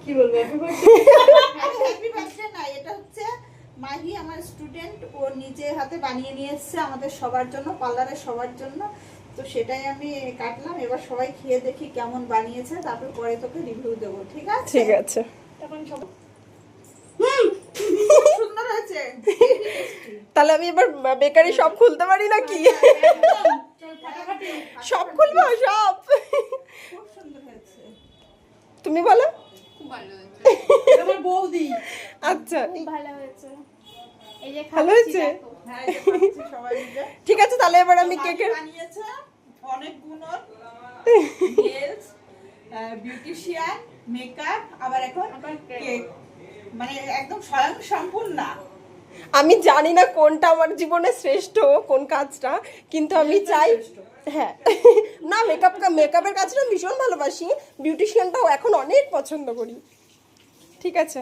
কি বলবো happy birthday না, এটা হচ্ছে মাহি আমার স্টুডেন্ট, ও নিজে হাতে বানিয়ে নিয়ে এসেছে আমাদের সবার জন্য, পার্লারের সবার জন্য। তো সেটাই আমি কাটলাম, এবার সবাই খেয়ে দেখি কেমন বানিয়েছে, তারপর পরে তোকে রিভিউ দেবো, ঠিক আছে? ঠিক আছে। তখন সব সুন্দর হয়েছে। তাহলে আমি এবার বেকারি সব খুলতে পারি নাকি? সব খুলবো সব? খুব সুন্দর হয়েছে। তুমি বলো। খুব ভালো হয়েছে। আমার বৌদি। আচ্ছা, খুব ভালো হয়েছে। এই যে ভালো খাচ্ছি হয়েছে? দেখো। হ্যাঁ, এই যে খাচ্ছি সবাই মিলে। ঠিক আছে, তাহলে এবার আমি মাহি কেকের বানিয়েছে অনেক গুণর, নেলস, বিউটিশিয়ান, মেকআপ, আবার এখন কেক, মানে একদম স্বয়ং সম্পূর্ণ। আমি জানি না কোনটা আমার জীবনে শ্রেষ্ঠ, কোন কাজটা, কিন্তু আমি চাই। হ্যাঁ, না মেকআপের কাজটা আমি ভীষণ ভালোবাসি, বিউটিশিয়ানটাও এখন অনেক পছন্দ করি। ঠিক আছে।